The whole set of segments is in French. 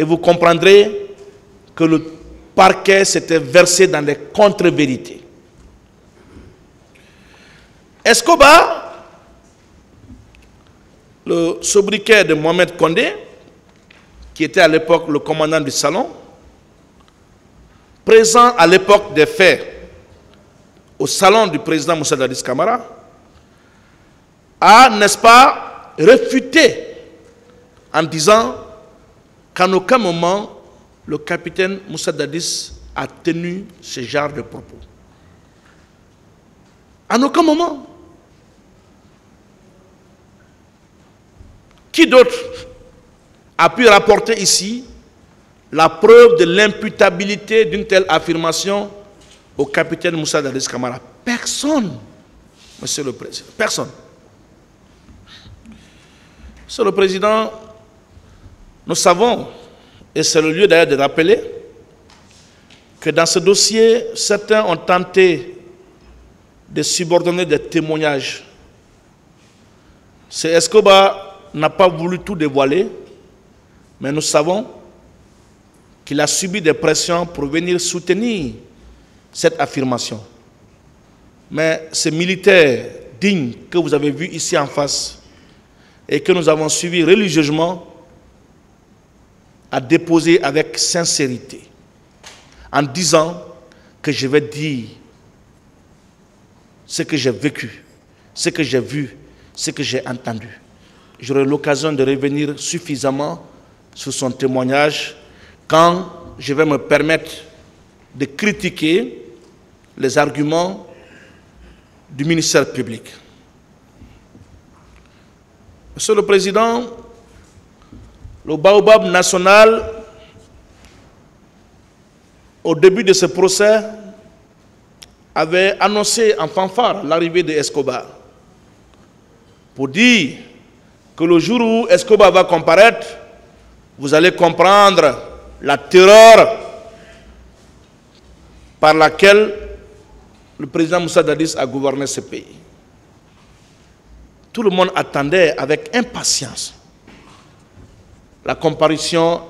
et vous comprendrez que le parquet s'était versé dans des contre-vérités. Escobar, le sobriquet de Mohamed Condé, qui était à l'époque le commandant du salon, présent à l'époque des faits au salon du président Moussa Dadis Camara, a, n'est-ce pas, réfuté en disant qu'en aucun moment le capitaine Moussa Dadis a tenu ce genre de propos. En aucun moment. Qui d'autre a pu rapporter ici la preuve de l'imputabilité d'une telle affirmation au capitaine Moussa Dadis Camara? Personne, Monsieur le Président. Personne. Monsieur le Président, nous savons, et c'est le lieu d'ailleurs de rappeler, que dans ce dossier, certains ont tenté de subordonner des témoignages. C'est Escobar n'a pas voulu tout dévoiler, mais nous savons qu'il a subi des pressions pour venir soutenir cette affirmation. Mais ces militaires dignes que vous avez vus ici en face et que nous avons suivis religieusement a déposé avec sincérité en disant que je vais dire ce que j'ai vécu, ce que j'ai vu, ce que j'ai entendu. J'aurai l'occasion de revenir suffisamment sur son témoignage quand je vais me permettre de critiquer les arguments du ministère public. Monsieur le Président, le Baobab national, au début de ce procès, avait annoncé en fanfare l'arrivée de Escobar pour dire que le jour où Escobar va comparaître, vous allez comprendre la terreur par laquelle le président Moussa Dadis a gouverné ce pays. Tout le monde attendait avec impatience la comparution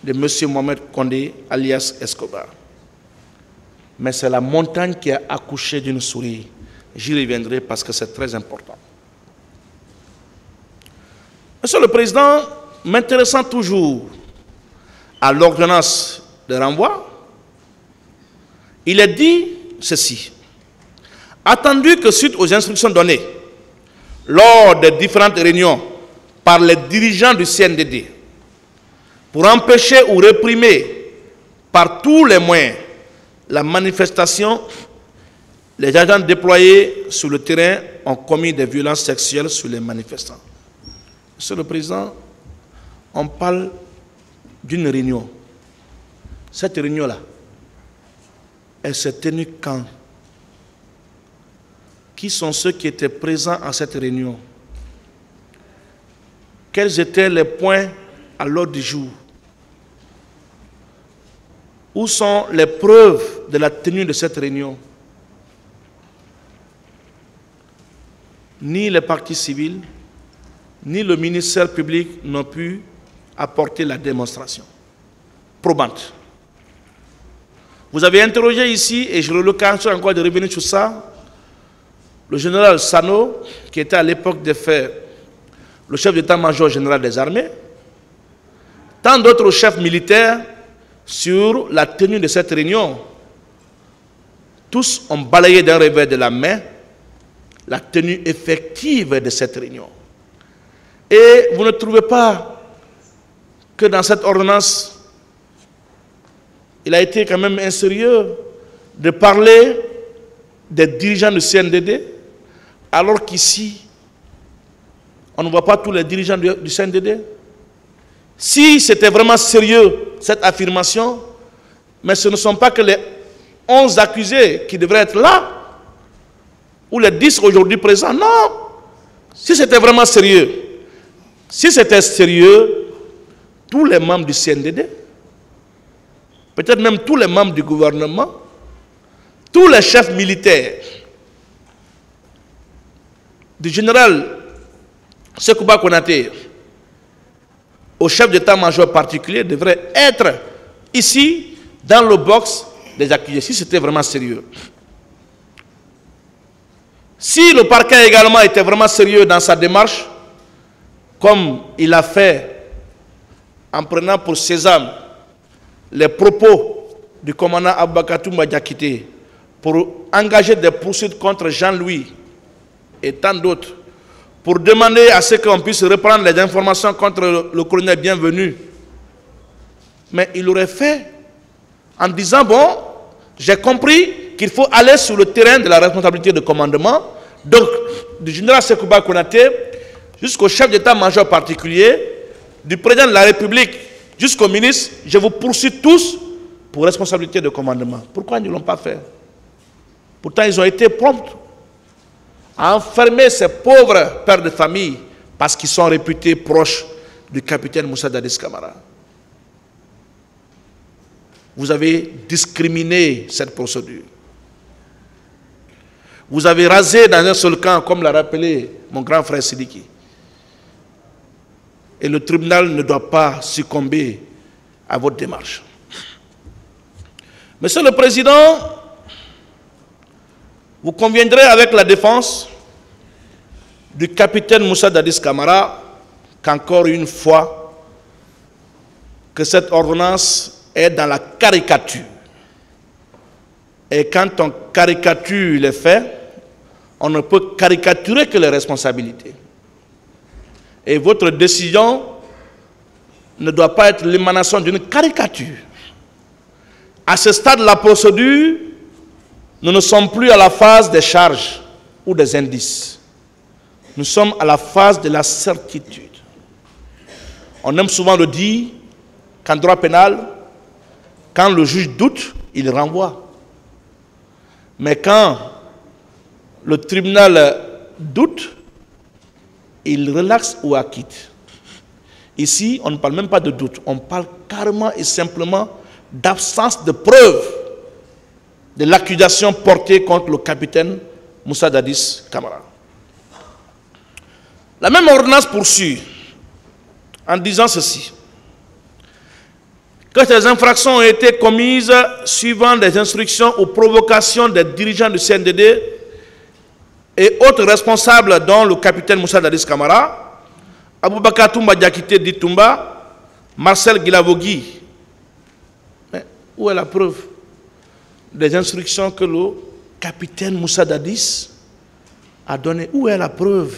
de M. Mohamed Condé, alias Escobar. Mais c'est la montagne qui a accouché d'une souris. J'y reviendrai parce que c'est très important. Monsieur le Président, m'intéressant toujours à l'ordonnance de renvoi, il est dit ceci. Attendu que suite aux instructions données lors des différentes réunions par les dirigeants du CNDD pour empêcher ou réprimer par tous les moyens la manifestation, les agents déployés sur le terrain ont commis des violences sexuelles sur les manifestants. Monsieur le Président, on parle d'une réunion. Cette réunion-là, elle s'est tenue quand? Qui sont ceux qui étaient présents à cette réunion? Quels étaient les points à l'ordre du jour? Où sont les preuves de la tenue de cette réunion? Ni les partis civils, ni le ministère public n'ont pu apporter la démonstration probante. Vous avez interrogé ici, et je le l'occasion encore de revenir sur ça, le général Sano, qui était à l'époque des faits le chef d'état-major général des armées, tant d'autres chefs militaires sur la tenue de cette réunion. Tous ont balayé d'un revers de la main la tenue effective de cette réunion. Et vous ne trouvez pas que dans cette ordonnance, il a été quand même insérieux de parler des dirigeants du CNDD, alors qu'ici, on ne voit pas tous les dirigeants du CNDD. Si c'était vraiment sérieux, cette affirmation, mais ce ne sont pas que les 11 accusés qui devraient être là, ou les 10 aujourd'hui présents, non. Si c'était vraiment sérieux, si c'était sérieux, tous les membres du CNDD, peut-être même tous les membres du gouvernement, tous les chefs militaires, du général Sekouba Konaté au chef d'état-major particulier devrait être ici, dans le box des accusés, si c'était vraiment sérieux. Si le parquet également était vraiment sérieux dans sa démarche, comme il a fait en prenant pour sésame les propos du commandant Aboubakar Toumba Diakité pour engager des poursuites contre Jean-Louis et tant d'autres, pour demander à ce qu'on puisse reprendre les informations contre le colonel Bienvenu. Mais il aurait fait en disant, bon, j'ai compris qu'il faut aller sur le terrain de la responsabilité de commandement, donc du général Sekouba Konaté jusqu'au chef d'état-major particulier, du président de la République jusqu'au ministre, je vous poursuis tous pour responsabilité de commandement. Pourquoi ils ne l'ont pas fait? Pourtant, ils ont été prompts à enfermer ces pauvres pères de famille parce qu'ils sont réputés proches du capitaine Moussa Dadis Camara. Vous avez discriminé cette procédure. Vous avez rasé dans un seul camp, comme l'a rappelé mon grand frère Sidiki. Et le tribunal ne doit pas succomber à votre démarche. Monsieur le Président, vous conviendrez avec la défense du capitaine Moussa Dadis Camara qu'encore une fois, que cette ordonnance est dans la caricature. Et quand on caricature les faits, on ne peut caricaturer que les responsabilités. Et votre décision ne doit pas être l'émanation d'une caricature. À ce stade de la procédure, nous ne sommes plus à la phase des charges ou des indices. Nous sommes à la phase de la certitude. On aime souvent le dire qu'en droit pénal, quand le juge doute, il renvoie. Mais quand le tribunal doute, il relaxe ou acquitte. Ici, on ne parle même pas de doute, on parle carrément et simplement d'absence de preuve de l'accusation portée contre le capitaine Moussa Dadis Camara. La même ordonnance poursuit en disant ceci: que ces infractions ont été commises suivant les instructions ou provocations des dirigeants du CNDD et autres responsables dont le capitaine Moussa Dadis Camara, Aboubakar Toumba Diakité dit Toumba, Marcel Guilavogui. Mais où est la preuve des instructions que le capitaine Moussa Dadis a données? Où est la preuve?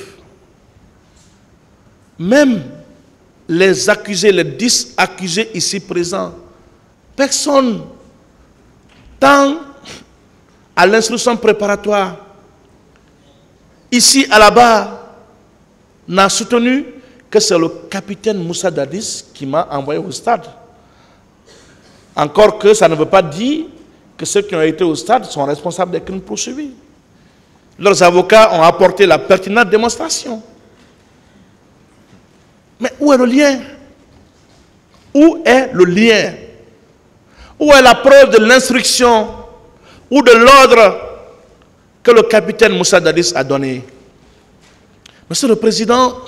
Même les accusés, les 10 accusés ici présents, personne, tant à l'instruction préparatoire, ici à la barre, n'a soutenu que c'est le capitaine Moussa Dadis qui m'a envoyé au stade. Encore que ça ne veut pas dire que ceux qui ont été au stade sont responsables des crimes poursuivis. Leurs avocats ont apporté la pertinente démonstration. Mais où est le lien? Où est le lien? Où est la preuve de l'instruction ou de l'ordre que le capitaine Moussa Dadis a donné? Monsieur le Président,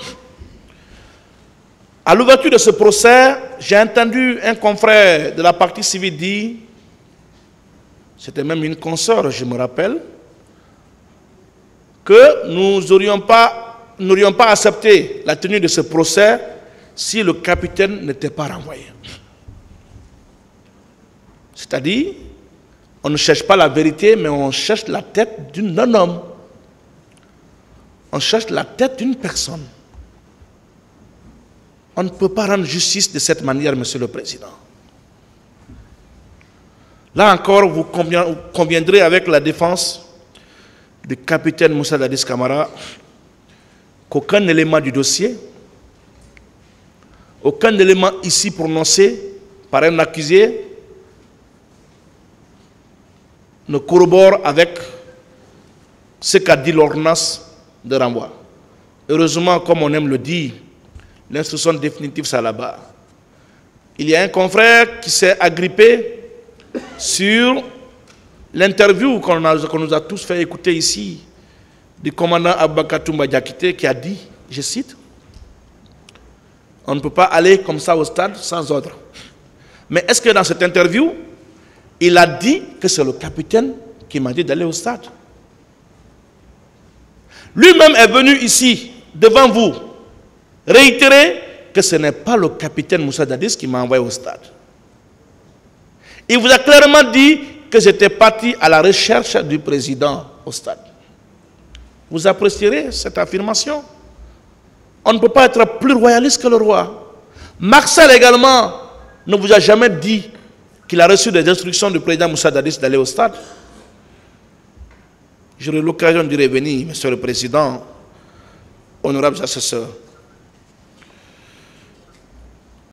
à l'ouverture de ce procès, j'ai entendu un confrère de la partie civile dire, c'était même une consoeur, je me rappelle, que nous n'aurions pas accepté la tenue de ce procès si le capitaine n'était pas renvoyé. C'est-à-dire, on ne cherche pas la vérité, mais on cherche la tête d'un homme. On cherche la tête d'une personne. On ne peut pas rendre justice de cette manière, Monsieur le Président. Là encore, vous conviendrez avec la défense du capitaine Moussa Dadis Camara qu'aucun élément du dossier, aucun élément ici prononcé par un accusé ne corrobore avec ce qu'a dit l'ordonnance de renvoi. Heureusement, comme on aime le dire, l'instruction définitive, c'est là-bas. Il y a un confrère qui s'est agrippé sur l'interview qu'on nous a tous fait écouter ici du commandant Aboubakar Toumba Diakité qui a dit, je cite, On ne peut pas aller comme ça au stade sans ordre. Mais est-ce que dans cette interview, il a dit que c'est le capitaine qui m'a dit d'aller au stade? Lui-même est venu ici, devant vous, réitérer que ce n'est pas le capitaine Moussa Dadis qui m'a envoyé au stade. Il vous a clairement dit que j'étais parti à la recherche du président au stade. Vous apprécierez cette affirmation? On ne peut pas être plus royaliste que le roi. Marcel également ne vous a jamais dit qu'il a reçu des instructions du président Moussa Dadis d'aller au stade. J'aurai l'occasion d'y revenir, Monsieur le Président, honorables assesseurs.